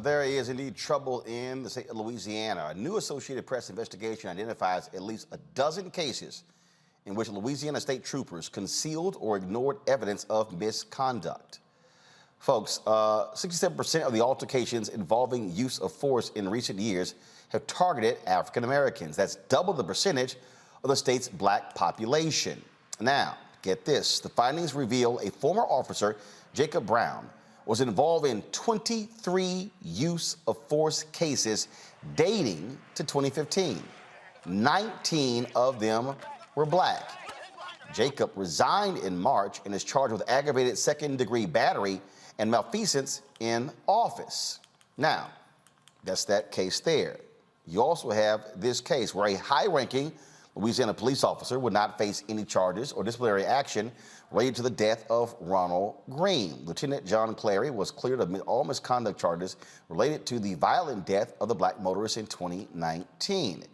There is indeed trouble in the state of Louisiana. A new Associated Press investigation identifies at least a dozen cases in which Louisiana State Troopers concealed or ignored evidence of misconduct. Folks, 67% of the altercations involving use of force in recent years have targeted African Americans. That's double the percentage of the state's black population. Now, get this. The findings reveal a former officer, Jacob Brown, was involved in 23 use of force cases dating to 2015. 19 of them were black. Jacob resigned in March and is charged with aggravated second-degree battery and malfeasance in office. Now, that's that case there. You also have this case where a high-ranking Louisiana police officer would not face any charges or disciplinary action related to the death of Ronald Greene. Lieutenant John Clary was cleared of all misconduct charges related to the violent death of the black motorist in 2019.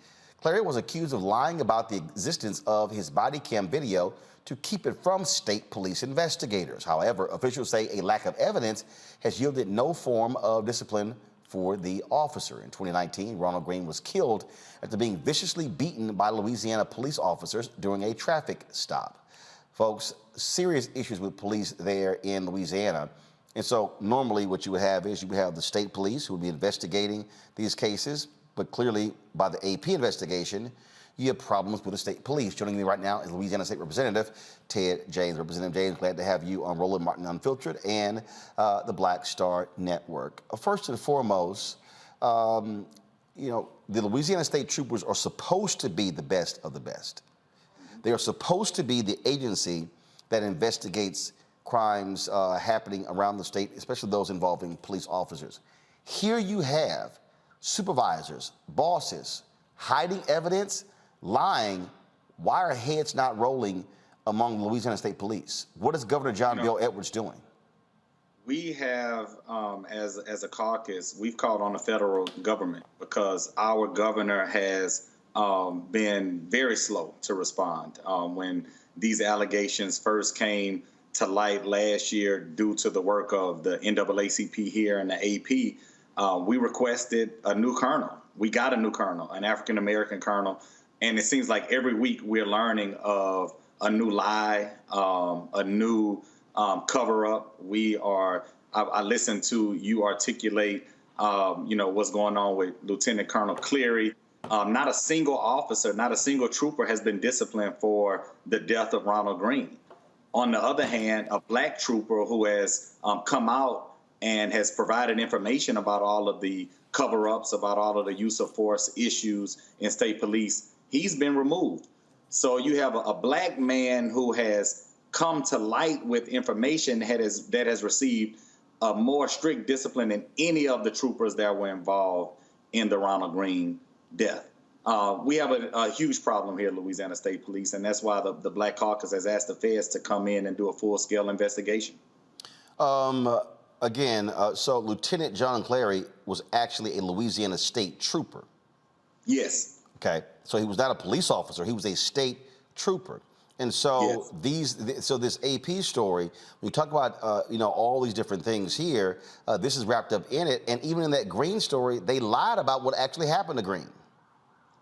Clary was accused of lying about the existence of his body cam video to keep it from state police investigators. However, officials say a lack of evidence has yielded no form of discipline for the officer. In 2019, Ronald Greene was killed after being viciously beaten by Louisiana police officers during a traffic stop. Folks, serious issues with police there in Louisiana. And so normally what you would have is you would have the state police who would be investigating these cases, but clearly by the AP investigation, you have problems with the state police. Joining me right now is Louisiana State Representative Ted James. Representative James, glad to have you on Roland Martin Unfiltered and the Black Star Network. First and foremost, you know, the Louisiana State Troopers are supposed to be the best of the best. They are supposed to be the agency that investigates crimes happening around the state, especially those involving police officers. Here you have supervisors, bosses, hiding evidence, lying. Why are heads not rolling among Louisiana State Police? What is Governor John Bel Edwards doing? We have, as a caucus, we've called on the federal government because our governor has been very slow to respond. When these allegations first came to light last year due to the work of the NAACP here and the AP, we requested a new colonel. We got a new colonel, an African-American colonel, and it seems like every week we're learning of a new lie, a new cover-up. I listened to you articulate, you know, what's going on with Lieutenant Colonel Clary. Not a single officer, not a single trooper has been disciplined for the death of Ronald Greene. On the other hand, a black trooper who has come out and has provided information about all of the cover-ups, about all of the use of force issues in state police, he's been removed. So you have a black man who has come to light with information that has received a more strict discipline than any of the troopers that were involved in the Ronald Greene death. We have a huge problem here at Louisiana State Police, and that's why the Black Caucus has asked the feds to come in and do a full-scale investigation. So Lieutenant John Clary was actually a Louisiana State Trooper. Yes. Okay, so he was not a police officer, he was a state trooper. And so yes. This AP story, when you talk about you know, all these different things here, this is wrapped up in it. And even in that Greene story, they lied about what actually happened to Greene.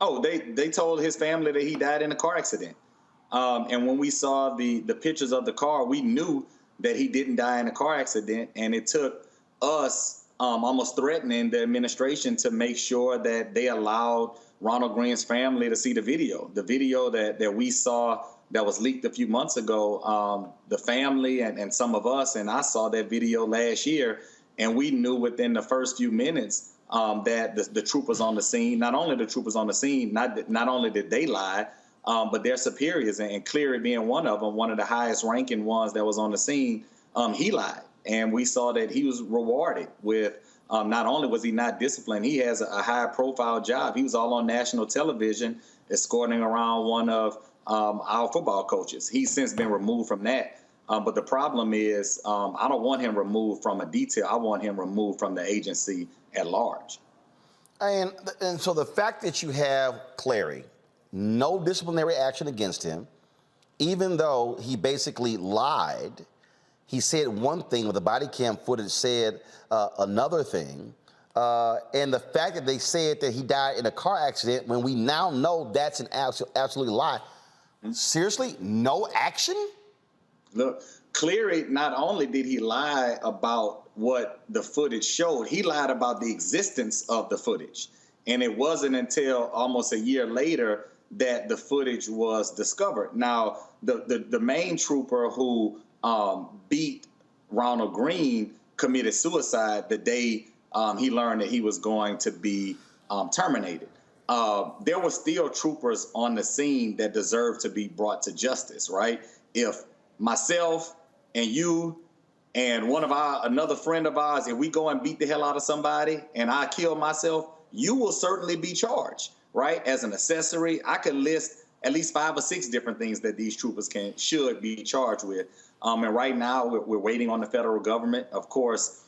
Oh, they told his family that he died in a car accident. And when we saw the pictures of the car, we knew that he didn't die in a car accident. And it took us almost threatening the administration to make sure that they allowed Ronald Greene's family to see the video. The video that we saw that was leaked a few months ago, the family and some of us, and I saw that video last year, and we knew within the first few minutes that the troopers on the scene, not only the troopers on the scene, not only did they lie, but their superiors, and Clary being one of them, one of the highest ranking ones that was on the scene, he lied. And we saw that he was rewarded with, not only was he not disciplined, he has a high profile job. He was all on national television escorting around one of our football coaches. He's since been removed from that. But the problem is I don't want him removed from a detail. I want him removed from the agency at large. And so the fact that you have Clary, no disciplinary action against him, even though he basically lied, he said one thing, with the body cam footage said another thing. And the fact that they said that he died in a car accident when we now know that's an absolute lie. Seriously, no action? Look, Clary, not only did he lie about what the footage showed, he lied about the existence of the footage. And it wasn't until almost a year later that the footage was discovered. Now, the main trooper who beat Ronald Greene committed suicide the day he learned that he was going to be terminated. There were still troopers on the scene that deserved to be brought to justice, right? If myself and you and another friend of ours, if we go and beat the hell out of somebody and I kill myself, you will certainly be charged, right? As an accessory, I could list at least 5 or 6 different things that these troopers should be charged with. And right now we're waiting on the federal government. Of course,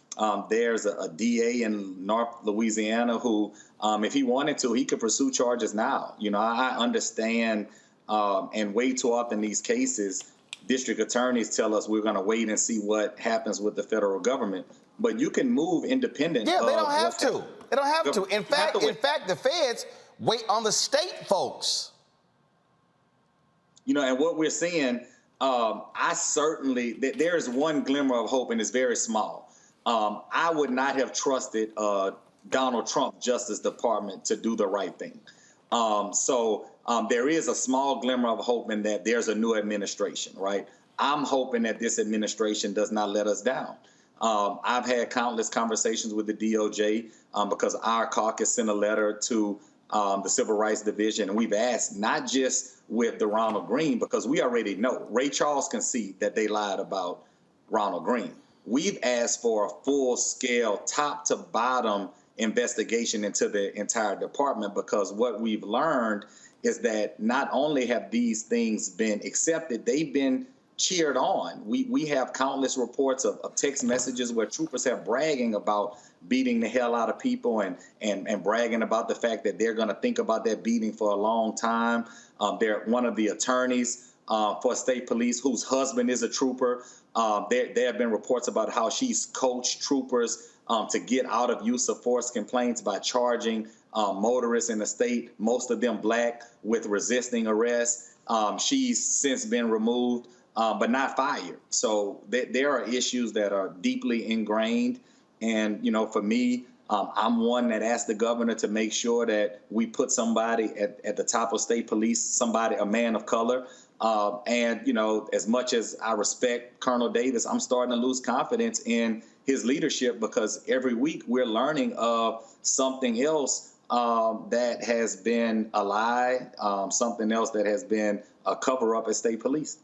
there's a DA in North Louisiana who, if he wanted to, he could pursue charges now. You know, I understand, and way too often these cases, district attorneys tell us we're going to wait and see what happens with the federal government. But you can move independent. Yeah, they don't have to. They don't have to. In fact, the feds wait on the state folks. You know, and what we're seeing, there is one glimmer of hope, and it's very small. I would not have trusted Donald Trump Justice Department to do the right thing. So there is a small glimmer of hope in that there's a new administration, right? I'm hoping that this administration does not let us down. I've had countless conversations with the DOJ because our caucus sent a letter to the Civil Rights Division, and we've asked not just with the Ronald Greene, because we already know Ray Charles can see that they lied about Ronald Greene. We've asked for a full-scale, top-to-bottom investigation into the entire department, because what we've learned is that not only have these things been accepted, they've been cheered on. We have countless reports of text messages where troopers have bragging about beating the hell out of people and bragging about the fact that they're going to think about that beating for a long time. They're one of the attorneys for state police whose husband is a trooper. There have been reports about how she's coached troopers to get out of use of force complaints by charging motorists in the state, most of them black, with resisting arrest. She's since been removed, but not fired. So there are issues that are deeply ingrained. And, you know, for me, I'm one that asked the governor to make sure that we put somebody at the top of state police, a man of color. And, you know, as much as I respect Colonel Davis, I'm starting to lose confidence in his leadership, because every week we're learning of something else that has been a lie, something else that has been a cover-up at state police.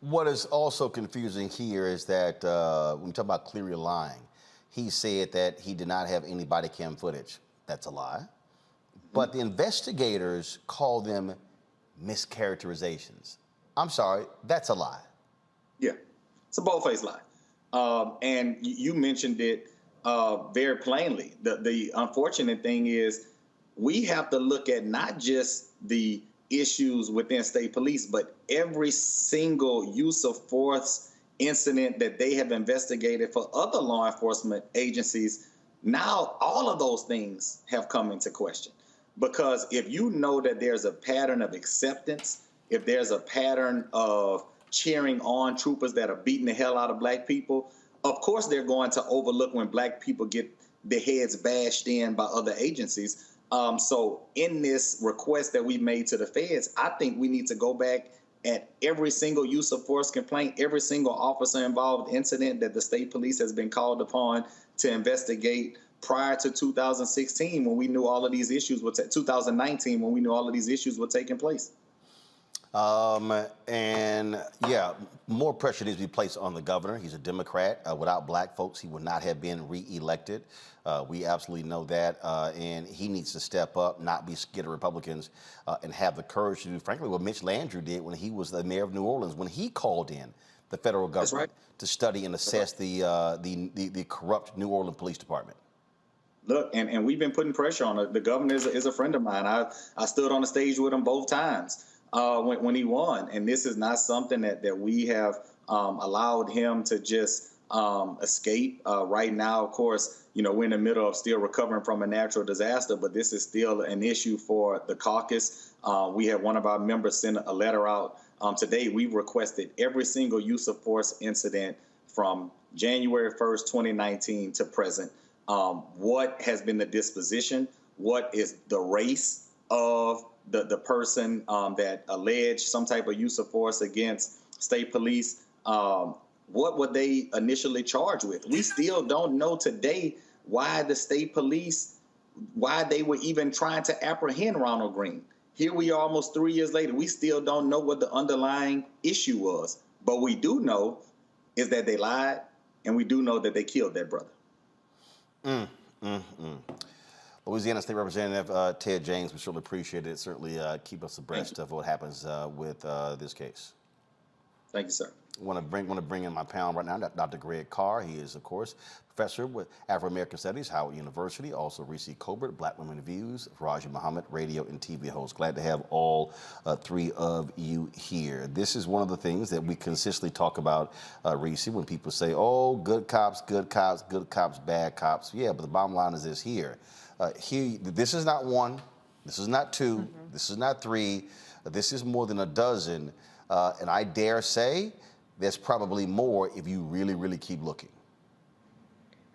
What is also confusing here is that when we talk about Clary lying, he said that he did not have any body cam footage. That's a lie. But the investigators call them mischaracterizations. I'm sorry, that's a lie. Yeah, it's a bold-faced lie. And you mentioned it very plainly. The unfortunate thing is we have to look at not just the issues within state police, but every single use of force incident that they have investigated for other law enforcement agencies. Now, all of those things have come into question. Because if you know that there's a pattern of acceptance, if there's a pattern of cheering on troopers that are beating the hell out of black people, of course they're going to overlook when black people get their heads bashed in by other agencies. So in this request that we made to the feds, I think we need to go back at every single use of force complaint, every single officer involved incident that the state police has been called upon to investigate prior to 2016, when we knew all of these issues were 2019, when we knew all of these issues were taking place. And yeah, more pressure needs to be placed on the governor. He's a Democrat. Without black folks, he would not have been reelected. We absolutely know that. And he needs to step up, not be scared of Republicans, and have the courage to do, frankly, what Mitch Landrieu did when he was the mayor of New Orleans, when he called in the federal government to study and assess the corrupt New Orleans Police Department. Look, and we've been putting pressure on it. The governor is a friend of mine. I stood on the stage with him both times when he won. And this is not something that we have allowed him to just escape. Right now, of course, we're in the middle of still recovering from a natural disaster, but this is still an issue for the caucus. We had one of our members send a letter out today. We've requested every single use of force incident from January 1st, 2019 to present. What has been the disposition? What is the race of the person that alleged some type of use of force against state police? What were they initially charged with? We still don't know today why the state police, why they were even trying to apprehend Ronald Greene. Here we are almost 3 years later. We still don't know what the underlying issue was. But we do know is that they lied, and we do know that they killed their brother. Louisiana State Representative Ted James, we certainly appreciate it. Certainly keep us abreast of what happens with this case. Thank you, sir. I want to bring in my panel right now, Dr. Greg Carr. He is, of course, professor with Afro-American Studies, Howard University. Also, Reese Colbert, Black Women Views, Raji Muhammad, radio and TV host. Glad to have all three of you here. This is one of the things that we consistently talk about, Reese, when people say, oh, good cops, bad cops. Yeah, but the bottom line is this here. This is not one, this is not two, this is not three, this is more than a dozen. And I dare say there's probably more if you really, really keep looking.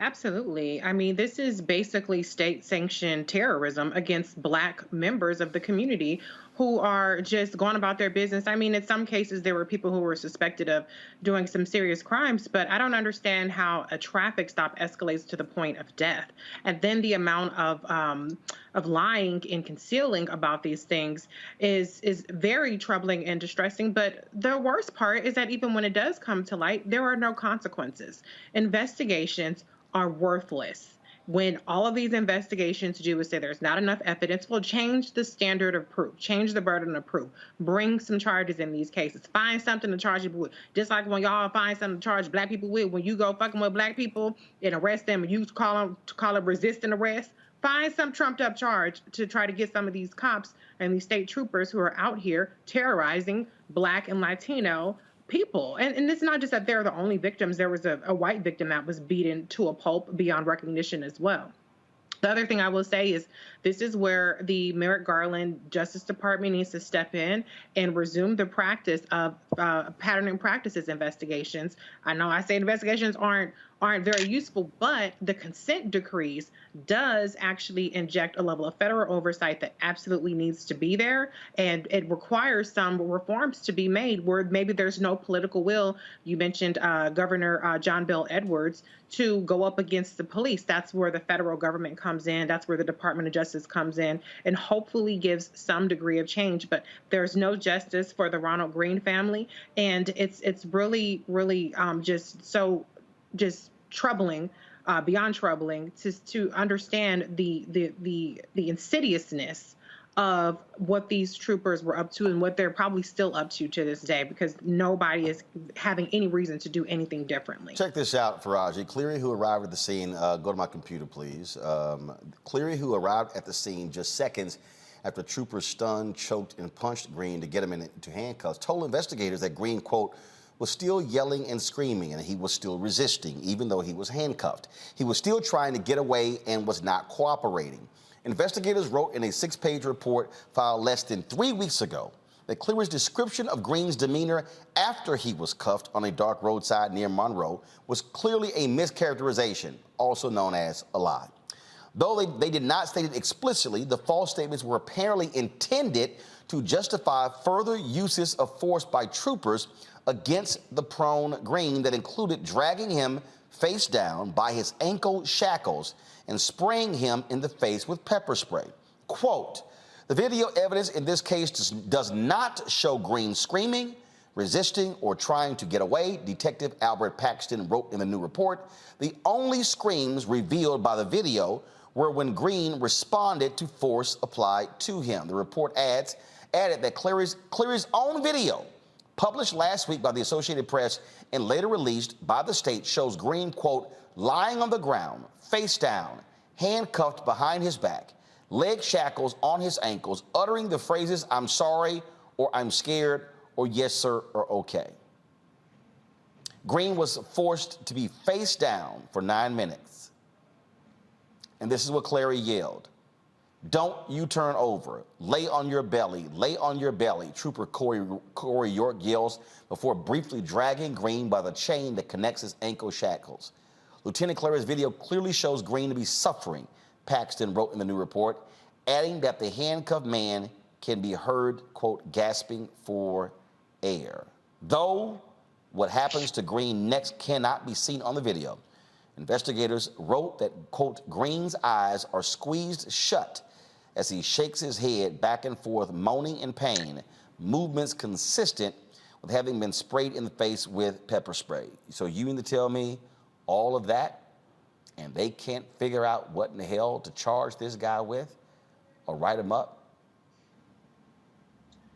Absolutely. I mean, this is basically state-sanctioned terrorism against Black members of the community who are just going about their business. I mean, in some cases, there were people who were suspected of doing some serious crimes, but I don't understand how a traffic stop escalates to the point of death. And then the amount of lying and concealing about these things is very troubling and distressing. But the worst part is that even when it does come to light, there are no consequences. Investigations are worthless. When all of these investigations do is say there's not enough evidence, well, change the standard of proof, change the burden of proof, bring some charges in these cases, find something to charge people with. Just like when y'all find something to charge Black people with, when you go fucking with Black people and arrest them and you call it resisting arrest, find some trumped up charge to try to get some of these cops and these state troopers who are out here terrorizing Black and Latino people. And it's not just that they're the only victims. There was a white victim that was beaten to a pulp beyond recognition as well. The other thing I will say is this is where the Merrick Garland Justice Department needs to step in and resume the practice of patterning practices investigations. I know I say investigations aren't very useful, but the consent decrees does actually inject a level of federal oversight that absolutely needs to be there. And it requires some reforms to be made where maybe there's no political will. You mentioned Governor John Bel Edwards to go up against the police. That's where the federal government comes in. That's where the Department of Justice comes in and hopefully gives some degree of change. But there's no justice for the Ronald Greene family. And it's really, really just troubling, beyond troubling, to understand the insidiousness of what these troopers were up to and what they're probably still up to this day, because nobody is having any reason to do anything differently. Check this out, Faraji. Clary, who arrived at the scene, go to my computer, please. Clary, who arrived at the scene just seconds after troopers stunned, choked, and punched Greene to get him into handcuffs, told investigators that Greene, quote, was still yelling and screaming, and he was still resisting, even though he was handcuffed. He was still trying to get away and was not cooperating. Investigators wrote in a 6-page report filed less than 3 weeks ago that Clary's description of Greene's demeanor after he was cuffed on a dark roadside near Monroe was clearly a mischaracterization, also known as a lie. Though they did not state it explicitly, the false statements were apparently intended to justify further uses of force by troopers against the prone Greene that included dragging him face down by his ankle shackles and spraying him in the face with pepper spray. Quote, the video evidence in this case does not show Greene screaming, resisting, or trying to get away, Detective Albert Paxton wrote in the new report. The only screams revealed by the video were when Greene responded to force applied to him. The report added that Clary's own video, published last week by the Associated Press and later released by the state, shows Greene, quote, lying on the ground, face down, handcuffed behind his back, leg shackles on his ankles, uttering the phrases, I'm sorry, or I'm scared, or yes, sir, or okay. Greene was forced to be face down for 9 minutes. And this is what Clary yelled. "Don't you turn over. Lay on your belly. Lay on your belly," Trooper Corey York yells before briefly dragging Greene by the chain that connects his ankle shackles. Lieutenant Clary's video clearly shows Greene to be suffering, Paxton wrote in the new report, adding that the handcuffed man can be heard, quote, gasping for air. Though what happens to Greene next cannot be seen on the video, investigators wrote that, quote, Greene's eyes are squeezed shut as he shakes his head back and forth, moaning in pain, movements consistent with having been sprayed in the face with pepper spray. So you mean to tell me all of that, and they can't figure out what in the hell to charge this guy with or write him up?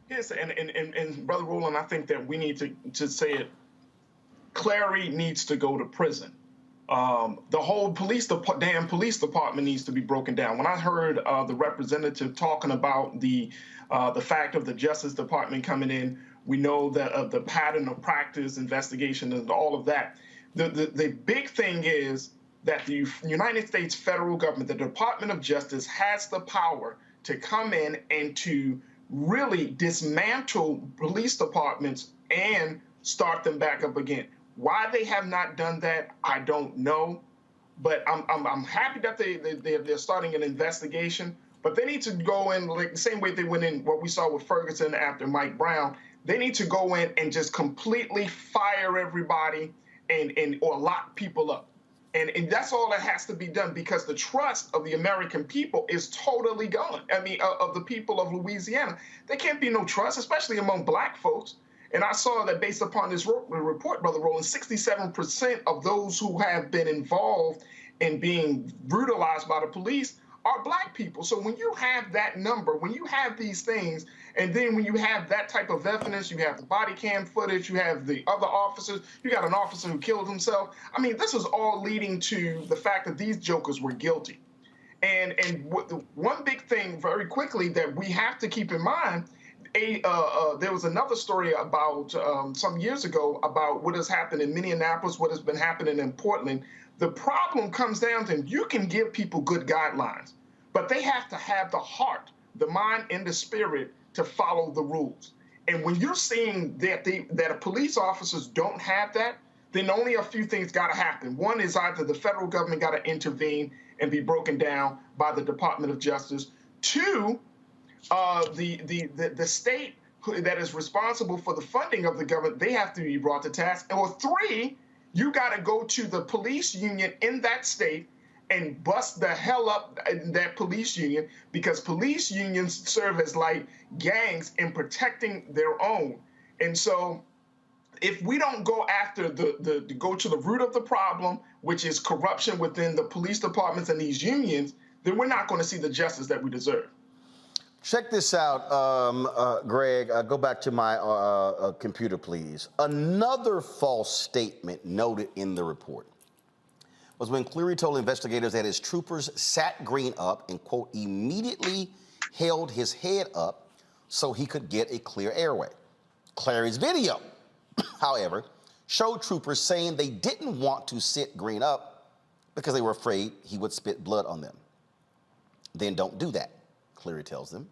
Yes, and Brother Roland, I think that we need to say it. Clary needs to go to prison. The whole damn police department needs to be broken down. When I heard the representative talking about the fact of the Justice Department coming in, we know that of the pattern of practice, investigation, and all of that. The big thing is that the United States federal government, the Department of Justice, has the power to come in and to really dismantle police departments and start them back up again. Why they have not done that, I don't know. But I'm happy that they're starting an investigation. But they need to go in like the same way they went in what we saw with Ferguson after Mike Brown. They need to go in and just completely fire everybody or lock people up. And that's all that has to be done, because the trust of the American people is totally gone. I mean, of the people of Louisiana. There can't be no trust, especially among black folks. And I saw that based upon this report, Brother Roland, 67% of those who have been involved in being brutalized by the police are black people. So when you have that number, when you have these things, and then when you have that type of evidence, you have the body cam footage, you have the other officers, you got an officer who killed himself. I mean, this is all leading to the fact that these jokers were guilty. And one big thing very quickly that we have to keep in mind, there was another story about some years ago about what has happened in Minneapolis, what has been happening in Portland. The problem comes down to, you can give people good guidelines, but they have to have the heart, the mind, and the spirit to follow the rules. And when you're seeing that police officers don't have that, then only a few things got to happen. One is either the federal government got to intervene and be broken down by the Department of Justice. Two, the state that is responsible for the funding of the government, they have to be brought to task. Or three, you got to go to the police union in that state and bust the hell up that police union, because police unions serve as like gangs in protecting their own. And so if we don't go after go to the root of the problem, which is corruption within the police departments and these unions, then we're not going to see the justice that we deserve. Check this out, Greg. Go back to my computer, please. Another false statement noted in the report was when Clary told investigators that his troopers sat Greene up and, quote, immediately held his head up so he could get a clear airway. Clary's video, however, showed troopers saying they didn't want to sit Greene up because they were afraid he would spit blood on them. Then don't do that, Clary tells them.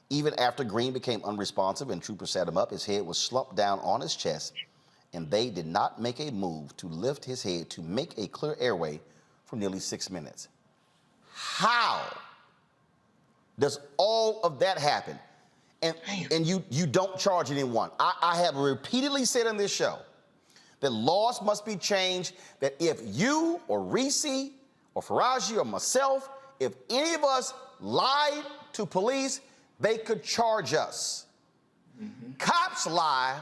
Even after Greene became unresponsive and troopers sat him up, his head was slumped down on his chest, and they did not make a move to lift his head to make a clear airway for nearly 6 minutes. How does all of that happen? And you don't charge anyone. I have repeatedly said on this show that laws must be changed, that if you or Reese or Faraji or myself, if any of us lied to police, they could charge us. Mm-hmm. Cops lie,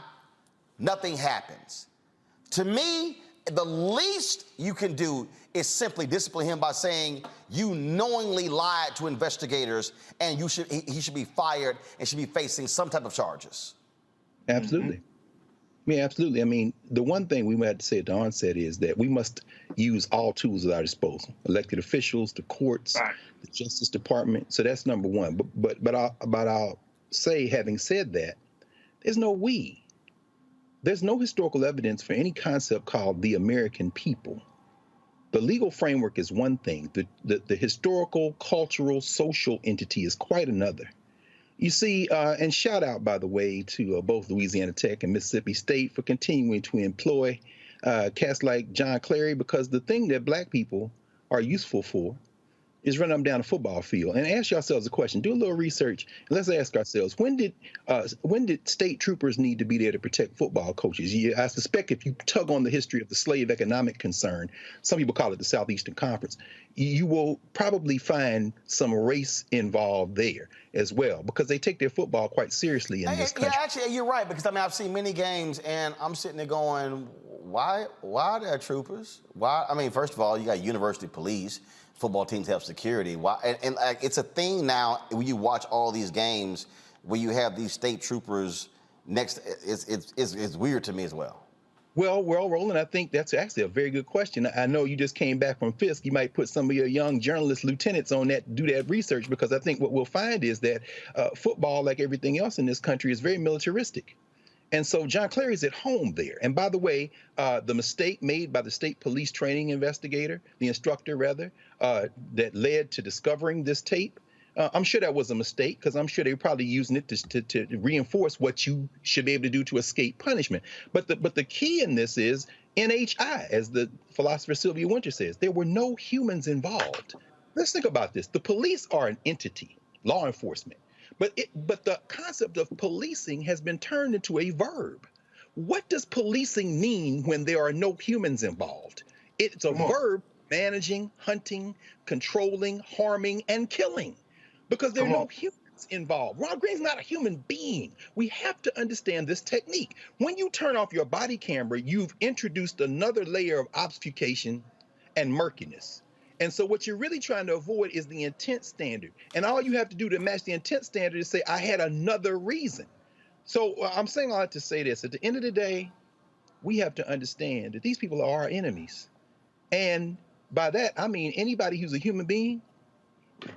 nothing happens. To me, the least you can do is simply discipline him by saying you knowingly lied to investigators, and he should be fired and should be facing some type of charges. Absolutely. Mm-hmm. Yeah, absolutely. I mean, the one thing we had to say at the onset is that we must use all tools at our disposal: elected officials, the courts, right, the Justice Department. So that's number one. But I'll say, having said that, there's no we. There's no historical evidence for any concept called the American people. The legal framework is one thing. The historical, cultural, social entity is quite another. You see, and shout out, by the way, to both Louisiana Tech and Mississippi State for continuing to employ cats like John Clary, because the thing that black people are useful for is run them down a football field. And ask yourselves a question. Do a little research. And let's ask ourselves, when did state troopers need to be there to protect football coaches? I suspect if you tug on the history of the slave economic concern, some people call it the Southeastern Conference, you will probably find some race involved there as well, because they take their football quite seriously in this country. Yeah, actually, you're right, because I mean, I've seen many games, and I'm sitting there going, why are there troopers? Why? I mean, first of all, you got university police. Football teams have security. Why? And like, it's a thing now when you watch all these games where you have these state troopers next. It's weird to me as well. Well, Roland, I think that's actually a very good question. I know you just came back from Fisk. You might put some of your young journalist lieutenants on that, do that research, because I think what we'll find is that football, like everything else in this country, is very militaristic. And so John Clary's at home there. And by the way, the mistake made by the state police training investigator, the instructor rather, that led to discovering this tape, I'm sure that was a mistake, because I'm sure they were probably using it to reinforce what you should be able to do to escape punishment. But the key in this is NHI, as the philosopher Sylvia Wynter says, there were no humans involved. Let's think about this. The police are an entity, law enforcement. But the concept of policing has been turned into a verb. What does policing mean when there are no humans involved? It's a verb: managing, hunting, controlling, harming, and killing, because there are no humans involved. Ronald Greene's not a human being. We have to understand this technique. When you turn off your body camera, you've introduced another layer of obfuscation and murkiness. And so what you're really trying to avoid is the intent standard. And all you have to do to match the intent standard is say, I had another reason. So I'm saying all that to say this. At the end of the day, we have to understand that these people are our enemies. And by that, I mean anybody who's a human being,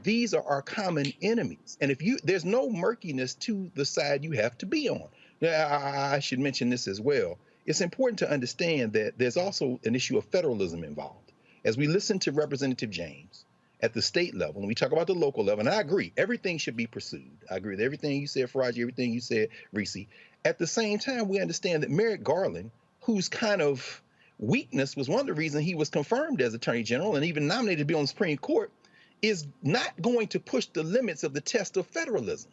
these are our common enemies. And there's no murkiness to the side you have to be on. Now, I should mention this as well. It's important to understand that there's also an issue of federalism involved. As we listen to Representative James at the state level, and we talk about the local level, and I agree, everything should be pursued. I agree with everything you said, Faraji, everything you said, Reese. At the same time, we understand that Merrick Garland, whose kind of weakness was one of the reasons he was confirmed as Attorney General and even nominated to be on the Supreme Court, is not going to push the limits of the test of federalism.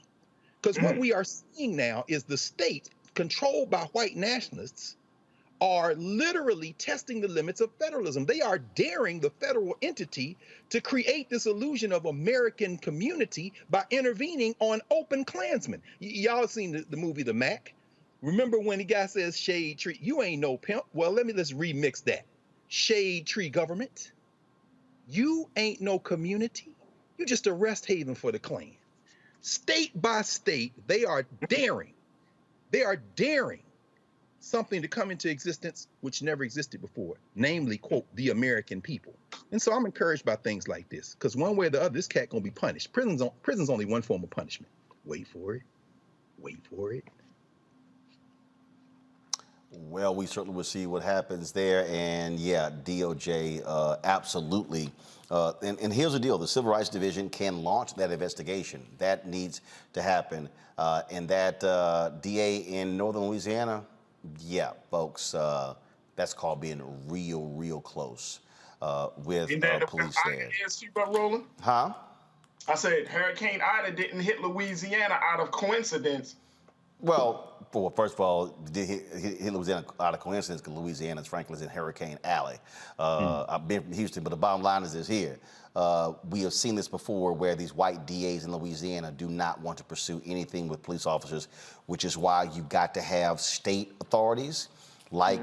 Because what we are seeing now is the state, controlled by white nationalists, are literally testing the limits of federalism. They are daring the federal entity to create this illusion of American community by intervening on open Klansmen. Y'all seen the movie The Mac? Remember when the guy says, shade tree, you ain't no pimp? Well, let's remix that. Shade tree government. You ain't no community. You just a rest haven for the Klan. State by state, they are daring something to come into existence which never existed before, namely, quote, the American people. And so I'm encouraged by things like this, because one way or the other, this cat gonna be punished. Prison's only one form of punishment. Wait for it. Wait for it. Well, we certainly will see what happens there. And yeah, DOJ, absolutely. And here's the deal. The Civil Rights Division can launch that investigation. That needs to happen. And that DA in Northern Louisiana, yeah, folks, that's called being real close with police there. Roland? Huh? I said Hurricane Ida didn't hit Louisiana out of coincidence. Well, first of all, did hit Louisiana out of coincidence, because Louisiana's, frankly, is in Hurricane Alley. I've been from Houston, but the bottom line is this here. We have seen this before, where these white DAs in Louisiana do not want to pursue anything with police officers, which is why you've got to have state authorities like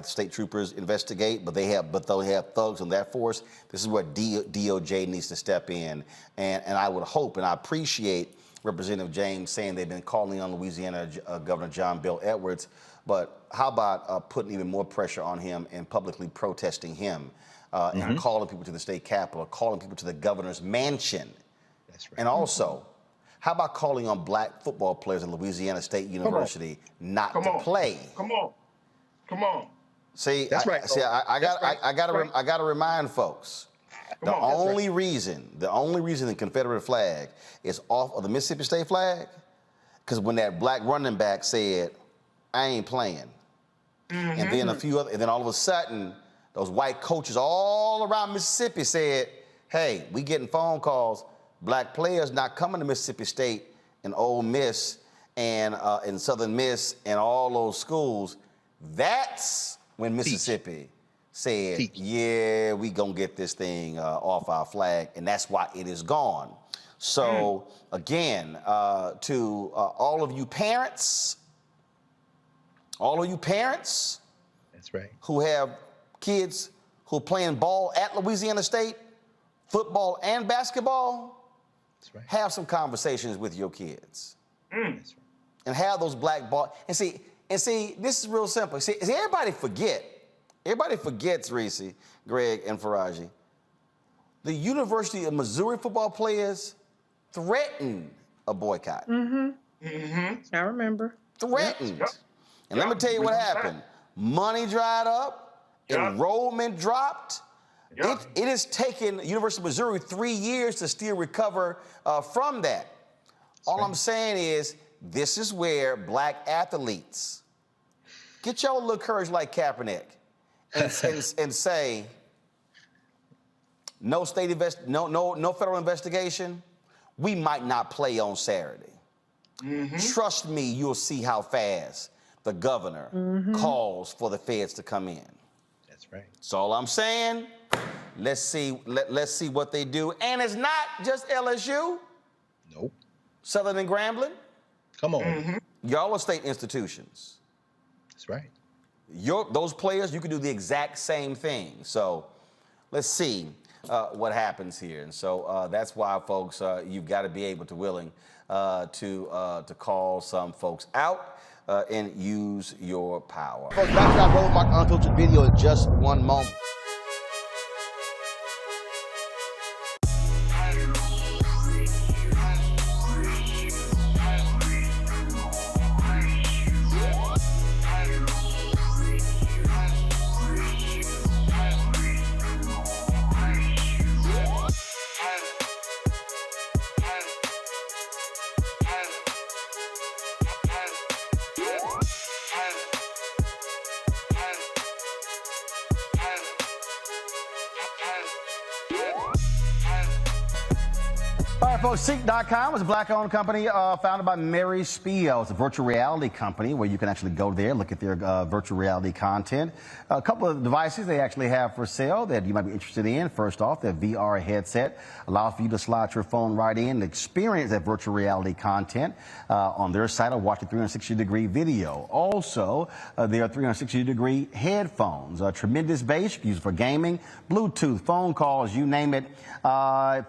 state troopers investigate, but they have thugs on that force. This is where DOJ needs to step in, and I would hope, and I appreciate Representative James saying they've been calling on Louisiana Governor John Bel Edwards, but how about putting even more pressure on him and publicly protesting him, and calling people to the state capitol, calling people to the governor's mansion. That's right. And also How about calling on black football players at Louisiana State University not to play? Come on. See, That's right. I got to remind folks. The only reason the Confederate flag is off of the Mississippi State flag, because when that black running back said, "I ain't playing," and then and then all of a sudden, those white coaches all around Mississippi said, "Hey, we getting phone calls, black players not coming to Mississippi State and Ole Miss and Southern Miss and all those schools." That's when Mississippi said, "Yeah, we gonna get this thing off our flag," and that's why it is gone. So again, to all of you parents, that's right, who have kids who are playing ball at Louisiana State, football and basketball, that's right, have some conversations with your kids, that's right, and have those black ball. And see, this is real simple. See, everybody forgets, Reese, Greg, and Faraji. The University of Missouri football players threatened a boycott. I remember. Threatened. And let me tell you what happened. Money dried up. Enrollment dropped. It has taken the University of Missouri 3 years to still recover from that. All I'm saying is, this is where black athletes get your little courage like Kaepernick and say, no federal investigation. We might not play on Saturday. Trust me, you'll see how fast the governor calls for the feds to come in. that's right. That's all I'm saying. Let's see what they do. And it's not just LSU. Nope. Southern and Grambling. Come on. Y'all are state institutions. That's right. Those players, you can do the exact same thing. So let's see what happens here. And so that's why, folks, you've got to be able to willing to call some folks out and use your power. Folks, back to our Roland Martin Unfiltered video in just one moment. All right, folks, CEEK.com is a black-owned company founded by Mary Spiel. It's a virtual reality company where you can actually go there, look at their virtual reality content. A couple of devices they actually have for sale that you might be interested in. First off, their VR headset allows for you to slide your phone right in and experience that virtual reality content on their site or watch a 360-degree video. Also, their 360-degree headphones, tremendous bass, you can use it for gaming, Bluetooth, phone calls, you name it.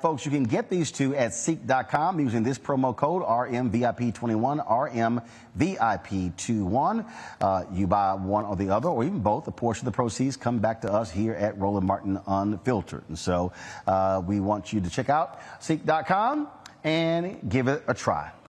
Folks, you can get these two at CEEK.com using this promo code RMVIP21, RMVIP21. You buy one or the other, or even both, a portion of the proceeds come back to us here at Roland Martin Unfiltered. And so we want you to check out CEEK.com and give it a try.